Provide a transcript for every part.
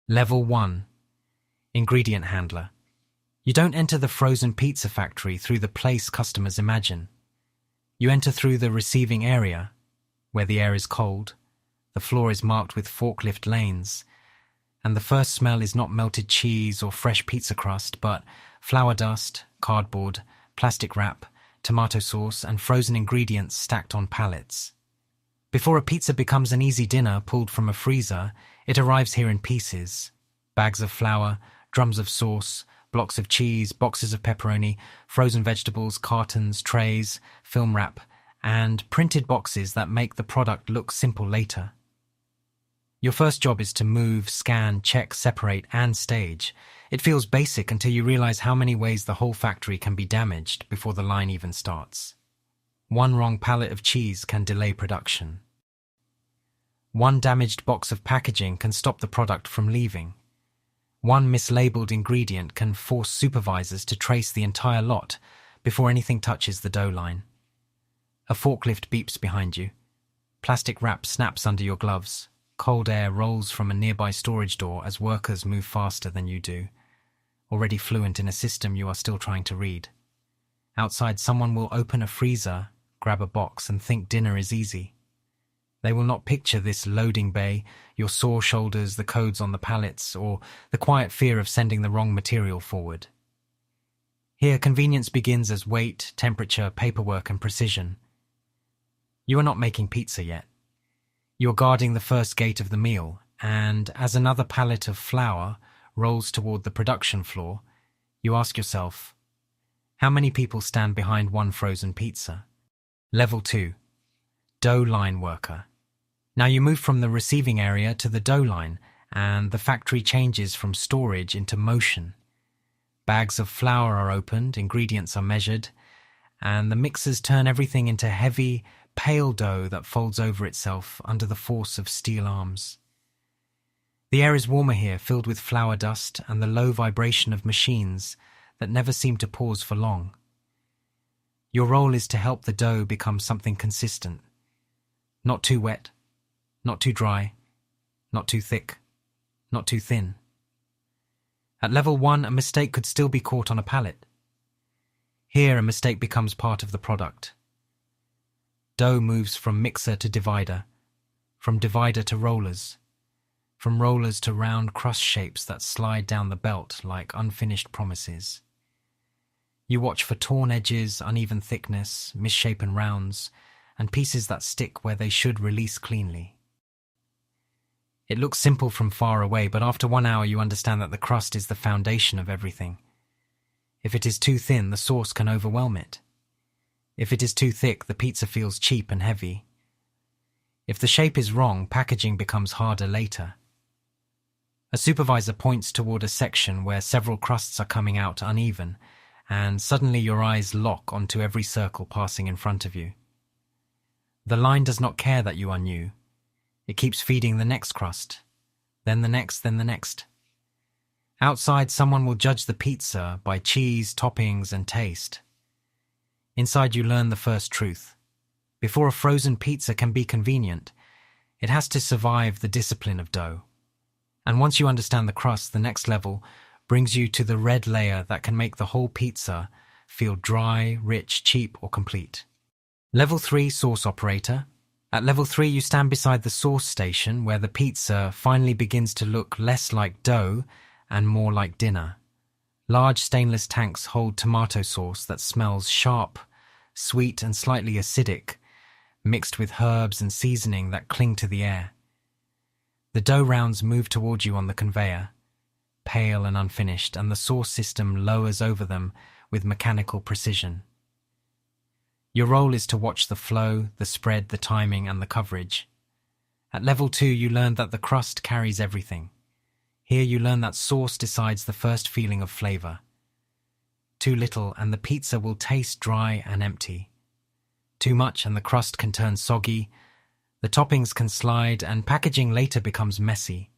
Level 1. Ingredient Handler. You don't enter the frozen pizza factory through the place customers imagine. You enter through the receiving area, where the air is cold, the floor is marked with forklift lanes, and the first smell is not melted cheese or fresh pizza crust, but flour dust, cardboard, plastic wrap, tomato sauce, and frozen ingredients stacked on pallets. Before a pizza becomes an easy dinner pulled from a freezer, it arrives here in pieces. Bags of flour, drums of sauce, blocks of cheese, boxes of pepperoni, frozen vegetables, cartons, trays, film wrap, and printed boxes that make the product look simple later. Your first job is to move, scan, check, separate, and stage. It feels basic until you realize how many ways the whole factory can be damaged before the line even starts. One wrong pallet of cheese can delay production. One damaged box of packaging can stop the product from leaving. One mislabeled ingredient can force supervisors to trace the entire lot before anything touches the dough line. A forklift beeps behind you. Plastic wrap snaps under your gloves. Cold air rolls from a nearby storage door as workers move faster than you do, already fluent in a system you are still trying to read. Outside, someone will open a freezer, grab a box, and think dinner is easy. They will not picture this loading bay, your sore shoulders, the codes on the pallets, or the quiet fear of sending the wrong material forward. Here, convenience begins as weight, temperature, paperwork, and precision. You are not making pizza yet. You are guarding the first gate of the meal, and as another pallet of flour rolls toward the production floor, you ask yourself, how many people stand behind one frozen pizza? Level 2. Dough line worker. Now you move from the receiving area to the dough line, and the factory changes from storage into motion. Bags of flour are opened, ingredients are measured, and the mixers turn everything into heavy, pale dough that folds over itself under the force of steel arms. The air is warmer here, filled with flour dust and the low vibration of machines that never seem to pause for long. Your role is to help the dough become something consistent. Not too wet, not too dry, not too thick, not too thin. At level 1, a mistake could still be caught on a pallet. Here, a mistake becomes part of the product. Dough moves from mixer to divider, from divider to rollers, from rollers to round crust shapes that slide down the belt like unfinished promises. You watch for torn edges, uneven thickness, misshapen rounds, and pieces that stick where they should release cleanly. It looks simple from far away, but after 1 hour you understand that the crust is the foundation of everything. If it is too thin, the sauce can overwhelm it. If it is too thick, the pizza feels cheap and heavy. If the shape is wrong, packaging becomes harder later. A supervisor points toward a section where several crusts are coming out uneven, and suddenly your eyes lock onto every circle passing in front of you. The line does not care that you are new. It keeps feeding the next crust, then the next, then the next. Outside, someone will judge the pizza by cheese, toppings, and taste. Inside, you learn the first truth. Before a frozen pizza can be convenient, it has to survive the discipline of dough. And once you understand the crust, the next level brings you to the red layer that can make the whole pizza feel dry, rich, cheap, or complete. Level 3, sauce operator. At level 3, you stand beside the sauce station where the pizza finally begins to look less like dough and more like dinner. Large stainless tanks hold tomato sauce that smells sharp, sweet, and slightly acidic, mixed with herbs and seasoning that cling to the air. The dough rounds move towards you on the conveyor, pale and unfinished, and the sauce system lowers over them with mechanical precision. Your role is to watch the flow, the spread, the timing, and the coverage. At level 2, you learn that the crust carries everything. Here you learn that sauce decides the first feeling of flavor. Too little, and the pizza will taste dry and empty. Too much, and the crust can turn soggy. The toppings can slide, and packaging later becomes messy.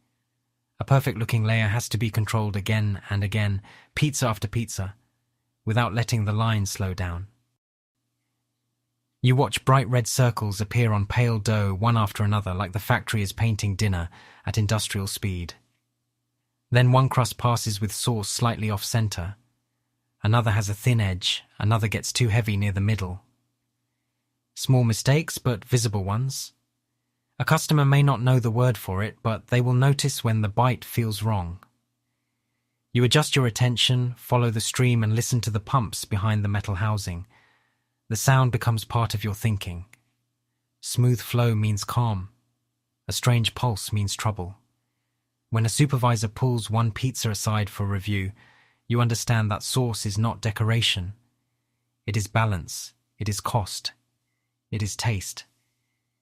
A perfect-looking layer has to be controlled again and again, pizza after pizza, without letting the line slow down. You watch bright red circles appear on pale dough one after another, like the factory is painting dinner at industrial speed. Then one crust passes with sauce slightly off-center. Another has a thin edge, another gets too heavy near the middle. Small mistakes, but visible ones. A customer may not know the word for it, but they will notice when the bite feels wrong. You adjust your attention, follow the stream, and listen to the pumps behind the metal housing. The sound becomes part of your thinking. Smooth flow means calm. A strange pulse means trouble. When a supervisor pulls one pizza aside for review, you understand that sauce is not decoration. It is balance. It is cost. It is taste.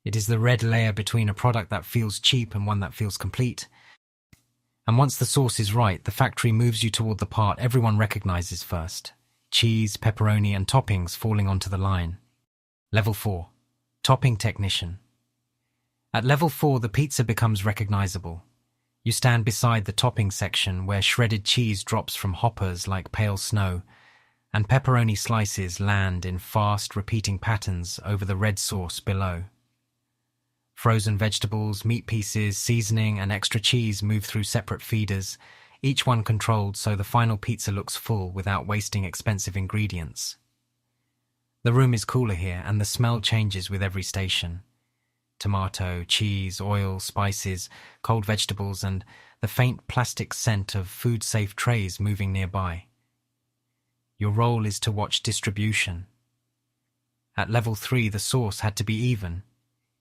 It is the red layer between a product that feels cheap and one that feels complete. And once the sauce is right, the factory moves you toward the part everyone recognizes first. Cheese, pepperoni, and toppings falling onto the line. Level 4. Topping technician. At level 4, the pizza becomes recognizable. You stand beside the topping section where shredded cheese drops from hoppers like pale snow, and pepperoni slices land in fast, repeating patterns over the red sauce below. Frozen vegetables, meat pieces, seasoning, and extra cheese move through separate feeders, each one controlled so the final pizza looks full without wasting expensive ingredients. The room is cooler here, and the smell changes with every station. Tomato, cheese, oil, spices, cold vegetables, and the faint plastic scent of food-safe trays moving nearby. Your role is to watch distribution. At level 3, the sauce had to be even.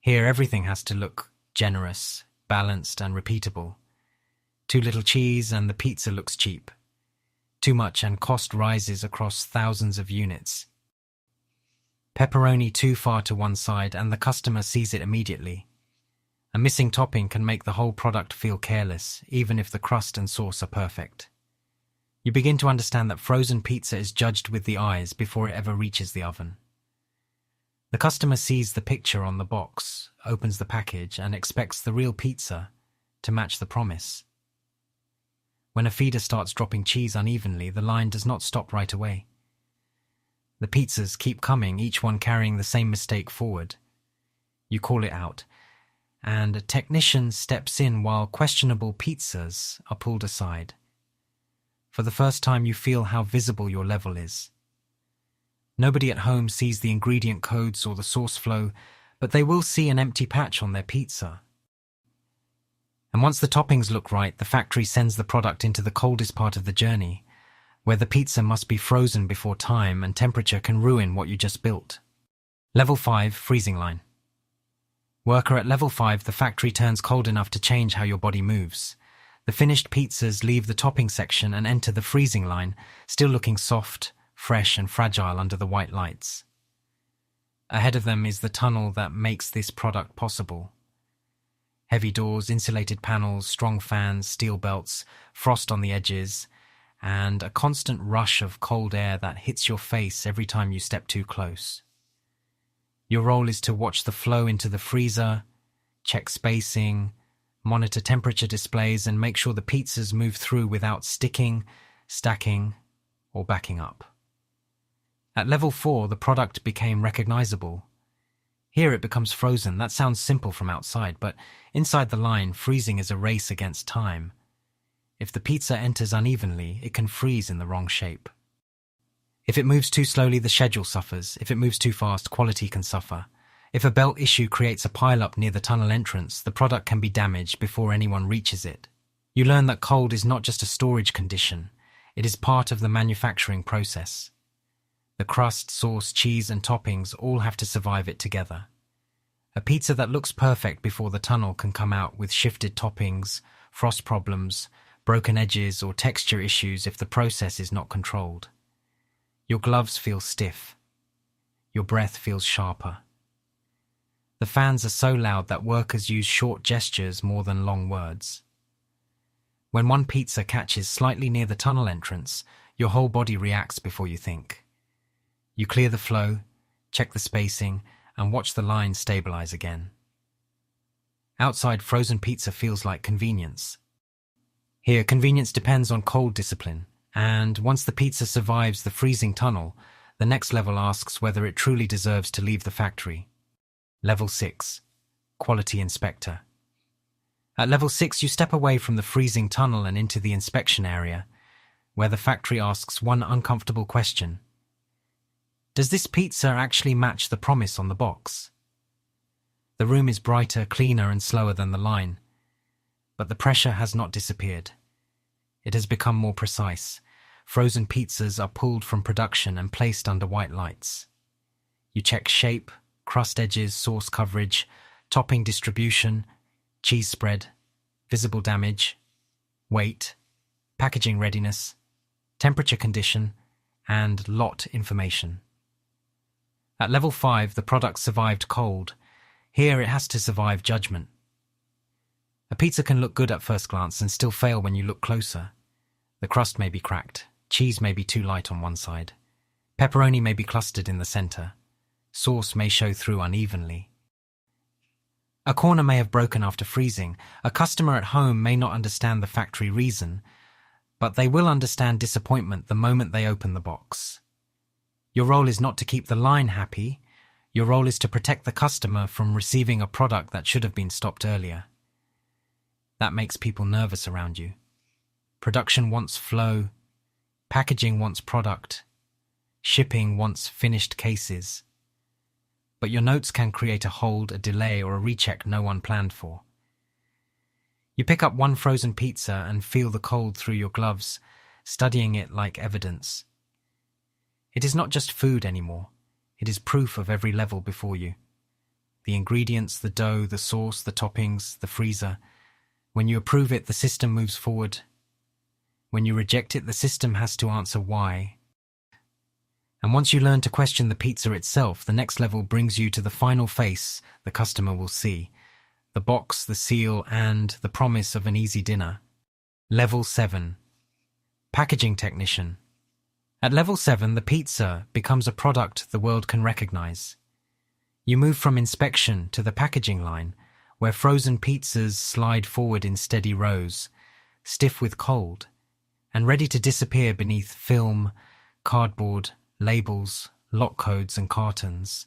Here, everything has to look generous, balanced, and repeatable. Too little cheese and the pizza looks cheap. Too much and cost rises across thousands of units. Pepperoni too far to one side and the customer sees it immediately. A missing topping can make the whole product feel careless, even if the crust and sauce are perfect. You begin to understand that frozen pizza is judged with the eyes before it ever reaches the oven. The customer sees the picture on the box, opens the package, and expects the real pizza to match the promise. When a feeder starts dropping cheese unevenly, the line does not stop right away. The pizzas keep coming, each one carrying the same mistake forward. You call it out, and a technician steps in while questionable pizzas are pulled aside. For the first time, you feel how visible your level is. Nobody at home sees the ingredient codes or the sauce flow, but they will see an empty patch on their pizza. And once the toppings look right, the factory sends the product into the coldest part of the journey, where the pizza must be frozen before time and temperature can ruin what you just built. Level 5, freezing line. Worker at level 5, the factory turns cold enough to change how your body moves. The finished pizzas leave the topping section and enter the freezing line, still looking soft, fresh and fragile under the white lights. Ahead of them is the tunnel that makes this product possible. Heavy doors, insulated panels, strong fans, steel belts, frost on the edges, and a constant rush of cold air that hits your face every time you step too close. Your role is to watch the flow into the freezer, check spacing, monitor temperature displays, and make sure the pizzas move through without sticking, stacking, or backing up. At level 4, the product became recognizable. Here it becomes frozen. That sounds simple from outside, but inside the line, freezing is a race against time. If the pizza enters unevenly, it can freeze in the wrong shape. If it moves too slowly, the schedule suffers. If it moves too fast, quality can suffer. If a belt issue creates a pile-up near the tunnel entrance, the product can be damaged before anyone reaches it. You learn that cold is not just a storage condition. It is part of the manufacturing process. The crust, sauce, cheese, and toppings all have to survive it together. A pizza that looks perfect before the tunnel can come out with shifted toppings, frost problems, broken edges, or texture issues if the process is not controlled. Your gloves feel stiff. Your breath feels sharper. The fans are so loud that workers use short gestures more than long words. When one pizza catches slightly near the tunnel entrance, your whole body reacts before you think. You clear the flow, check the spacing, and watch the line stabilize again. Outside, frozen pizza feels like convenience. Here, convenience depends on cold discipline, and once the pizza survives the freezing tunnel, the next level asks whether it truly deserves to leave the factory. Level 6, Quality Inspector. At level 6, you step away from the freezing tunnel and into the inspection area, where the factory asks one uncomfortable question. Does this pizza actually match the promise on the box? The room is brighter, cleaner, and slower than the line, but the pressure has not disappeared. It has become more precise. Frozen pizzas are pulled from production and placed under white lights. You check shape, crust edges, sauce coverage, topping distribution, cheese spread, visible damage, weight, packaging readiness, temperature condition, and lot information. At level 5, the product survived cold. Here it has to survive judgment. A pizza can look good at first glance and still fail when you look closer. The crust may be cracked, cheese may be too light on one side, pepperoni may be clustered in the center, sauce may show through unevenly. A corner may have broken after freezing. A customer at home may not understand the factory reason, but they will understand disappointment the moment they open the box. Your role is not to keep the line happy. Your role is to protect the customer from receiving a product that should have been stopped earlier. That makes people nervous around you. Production wants flow. Packaging wants product. Shipping wants finished cases. But your notes can create a hold, a delay, or a recheck no one planned for. You pick up one frozen pizza and feel the cold through your gloves, studying it like evidence. It is not just food anymore. It is proof of every level before you. The ingredients, the dough, the sauce, the toppings, the freezer. When you approve it, the system moves forward. When you reject it, the system has to answer why. And once you learn to question the pizza itself, the next level brings you to the final face the customer will see. The box, the seal, and the promise of an easy dinner. Level 7. Packaging technician. At level 7, the pizza becomes a product the world can recognize. You move from inspection to the packaging line, where frozen pizzas slide forward in steady rows, stiff with cold, and ready to disappear beneath film, cardboard, labels, lock codes, and cartons.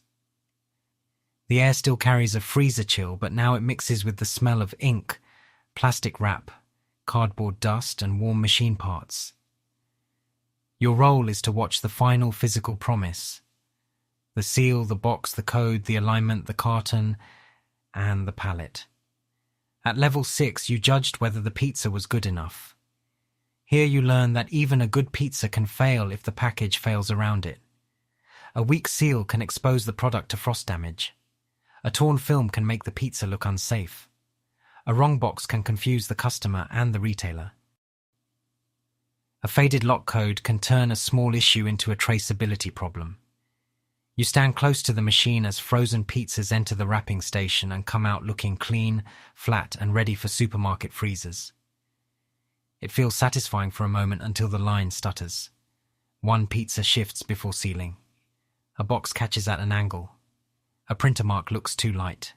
The air still carries a freezer chill, but now it mixes with the smell of ink, plastic wrap, cardboard dust, and warm machine parts. Your role is to watch the final physical promise. The seal, the box, the code, the alignment, the carton, and the pallet. At level 6, you judged whether the pizza was good enough. Here you learn that even a good pizza can fail if the package fails around it. A weak seal can expose the product to frost damage. A torn film can make the pizza look unsafe. A wrong box can confuse the customer and the retailer. A faded lock code can turn a small issue into a traceability problem. You stand close to the machine as frozen pizzas enter the wrapping station and come out looking clean, flat, and ready for supermarket freezers. It feels satisfying for a moment until the line stutters. One pizza shifts before sealing. A box catches at an angle. A printer mark looks too light.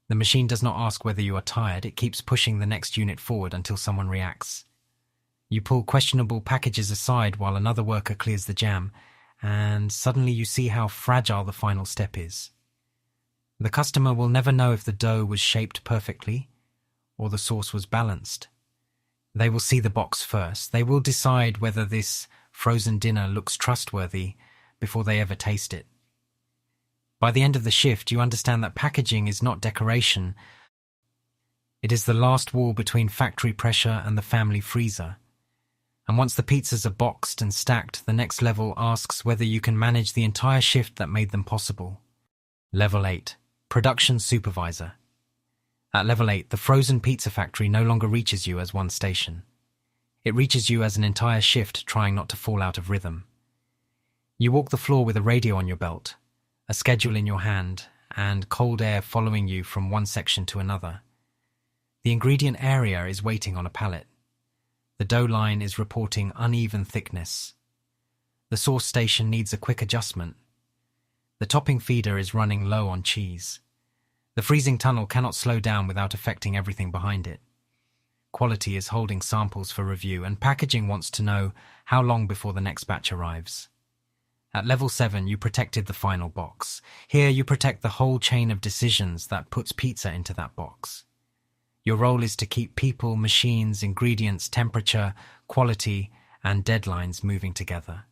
The machine does not ask whether you are tired, it keeps pushing the next unit forward until someone reacts. You pull questionable packages aside while another worker clears the jam, and suddenly you see how fragile the final step is. The customer will never know if the dough was shaped perfectly or the sauce was balanced. They will see the box first. They will decide whether this frozen dinner looks trustworthy before they ever taste it. By the end of the shift, you understand that packaging is not decoration. It is the last wall between factory pressure and the family freezer. And once the pizzas are boxed and stacked, the next level asks whether you can manage the entire shift that made them possible. Level 8. Production supervisor. At level 8, the frozen pizza factory no longer reaches you as one station. It reaches you as an entire shift trying not to fall out of rhythm. You walk the floor with a radio on your belt, a schedule in your hand, and cold air following you from one section to another. The ingredient area is waiting on a pallet. The dough line is reporting uneven thickness. The sauce station needs a quick adjustment. The topping feeder is running low on cheese. The freezing tunnel cannot slow down without affecting everything behind it. Quality is holding samples for review, and packaging wants to know how long before the next batch arrives. At level 7, you protected the final box. Here you protect the whole chain of decisions that puts pizza into that box. Your role is to keep people, machines, ingredients, temperature, quality, and deadlines moving together.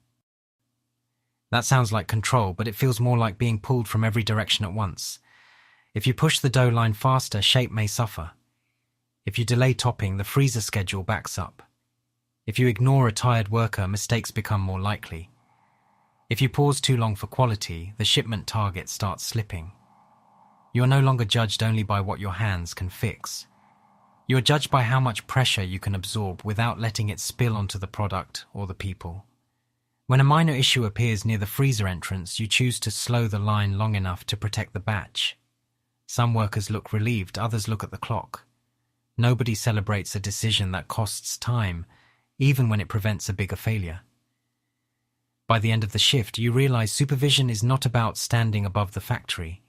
That sounds like control, but it feels more like being pulled from every direction at once. If you push the dough line faster, shape may suffer. If you delay topping, the freezer schedule backs up. If you ignore a tired worker, mistakes become more likely. If you pause too long for quality, the shipment target starts slipping. You are no longer judged only by what your hands can fix. You are judged by how much pressure you can absorb without letting it spill onto the product or the people. When a minor issue appears near the freezer entrance, you choose to slow the line long enough to protect the batch. Some workers look relieved, others look at the clock. Nobody celebrates a decision that costs time, even when it prevents a bigger failure. By the end of the shift, you realize supervision is not about standing above the factory.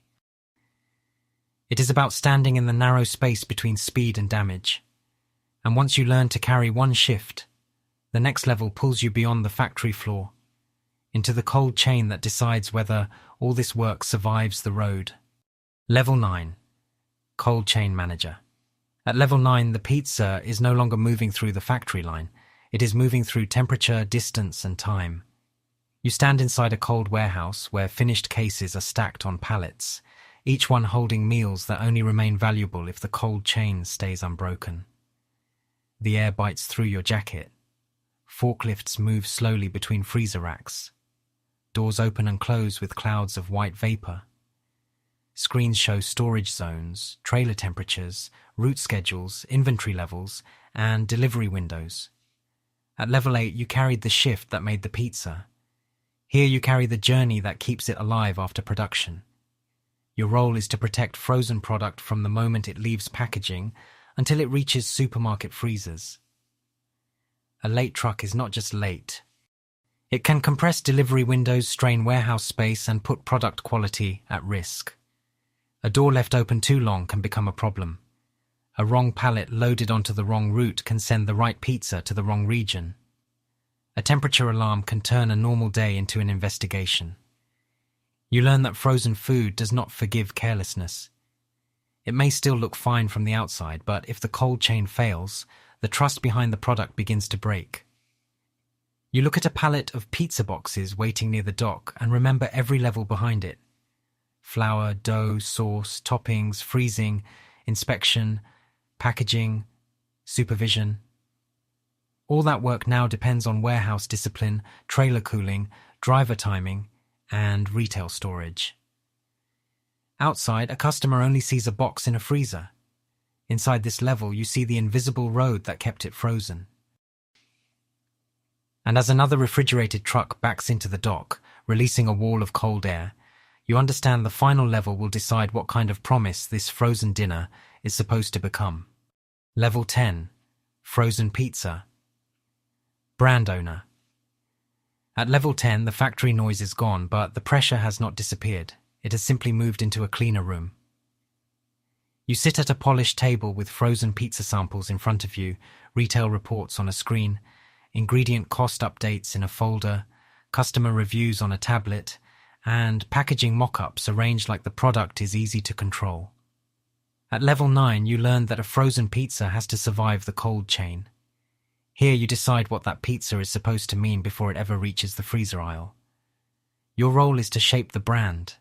It is about standing in the narrow space between speed and damage. And once you learn to carry one shift, the next level pulls you beyond the factory floor, into the cold chain that decides whether all this work survives the road. Level 9. Cold Chain Manager. At level 9, the pizza is no longer moving through the factory line. It is moving through temperature, distance, and time. You stand inside a cold warehouse where finished cases are stacked on pallets, each one holding meals that only remain valuable if the cold chain stays unbroken. The air bites through your jacket. Forklifts move slowly between freezer racks. Doors open and close with clouds of white vapor. Screens show storage zones, trailer temperatures, route schedules, inventory levels, and delivery windows. At level 8, you carried the shift that made the pizza. Here you carry the journey that keeps it alive after production. Your role is to protect frozen product from the moment it leaves packaging until it reaches supermarket freezers. A late truck is not just late. It can compress delivery windows, strain warehouse space, and put product quality at risk. A door left open too long can become a problem. A wrong pallet loaded onto the wrong route can send the right pizza to the wrong region. A temperature alarm can turn a normal day into an investigation. You learn that frozen food does not forgive carelessness. It may still look fine from the outside, but if the cold chain fails, the trust behind the product begins to break. You look at a pallet of pizza boxes waiting near the dock and remember every level behind it. Flour, dough, sauce, toppings, freezing, inspection, packaging, supervision. All that work now depends on warehouse discipline, trailer cooling, driver timing, and retail storage. Outside, a customer only sees a box in a freezer. Inside this level, you see the invisible road that kept it frozen. And as another refrigerated truck backs into the dock, releasing a wall of cold air, you understand the final level will decide what kind of promise this frozen dinner is supposed to become. Level 10. Frozen Pizza. Brand Owner. At level 10, the factory noise is gone, but the pressure has not disappeared. It has simply moved into a cleaner room. You sit at a polished table with frozen pizza samples in front of you, retail reports on a screen, ingredient cost updates in a folder, customer reviews on a tablet, and packaging mock-ups arranged like the product is easy to control. At level 9, you learn that a frozen pizza has to survive the cold chain. Here you decide what that pizza is supposed to mean before it ever reaches the freezer aisle. Your role is to shape the brand,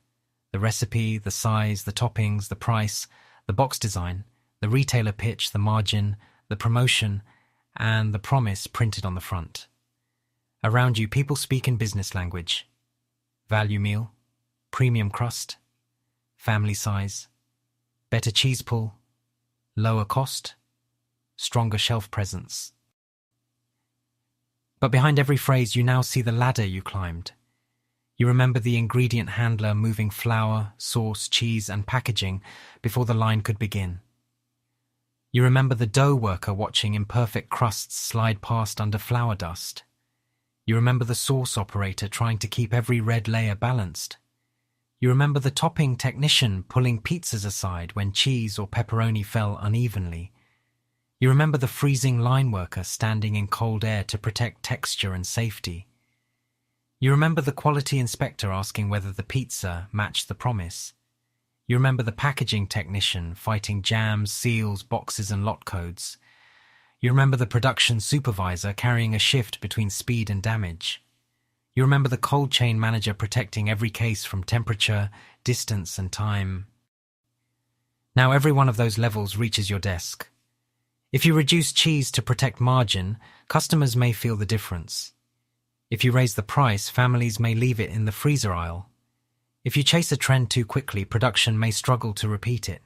the recipe, the size, the toppings, the price, the box design, the retailer pitch, the margin, the promotion, and the promise printed on the front. Around you, people speak in business language. Value meal, premium crust, family size, better cheese pull, lower cost, stronger shelf presence. But behind every phrase, you now see the ladder you climbed. You remember the ingredient handler moving flour, sauce, cheese, and packaging before the line could begin. You remember the dough worker watching imperfect crusts slide past under flour dust. You remember the sauce operator trying to keep every red layer balanced. You remember the topping technician pulling pizzas aside when cheese or pepperoni fell unevenly. You remember the freezing line worker standing in cold air to protect texture and safety. You remember the quality inspector asking whether the pizza matched the promise. You remember the packaging technician fighting jams, seals, boxes, and lot codes. You remember the production supervisor carrying a shift between speed and damage. You remember the cold chain manager protecting every case from temperature, distance, and time. Now every one of those levels reaches your desk. If you reduce cheese to protect margin, customers may feel the difference. If you raise the price, families may leave it in the freezer aisle. If you chase a trend too quickly, production may struggle to repeat it.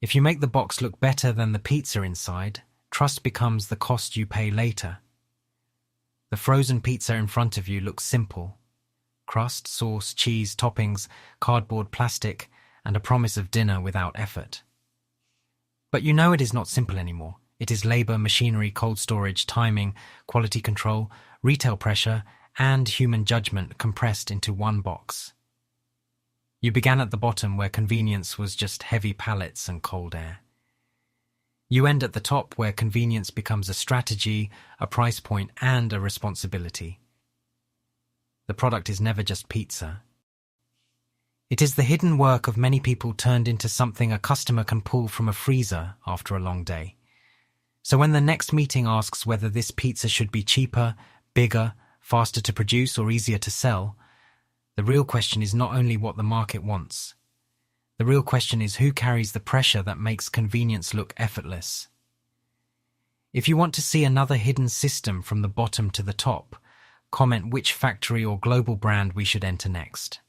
If you make the box look better than the pizza inside, trust becomes the cost you pay later. The frozen pizza in front of you looks simple. Crust, sauce, cheese, toppings, cardboard, plastic, and a promise of dinner without effort. But you know it is not simple anymore. It is labor, machinery, cold storage, timing, quality control, retail pressure, and human judgment compressed into one box. You began at the bottom where convenience was just heavy pallets and cold air. You end at the top where convenience becomes a strategy, a price point, and a responsibility. The product is never just pizza. It is the hidden work of many people turned into something a customer can pull from a freezer after a long day. So when the next meeting asks whether this pizza should be cheaper, bigger, faster to produce, or easier to sell, the real question is not only what the market wants. The real question is who carries the pressure that makes convenience look effortless. If you want to see another hidden system from the bottom to the top, comment which factory or global brand we should enter next.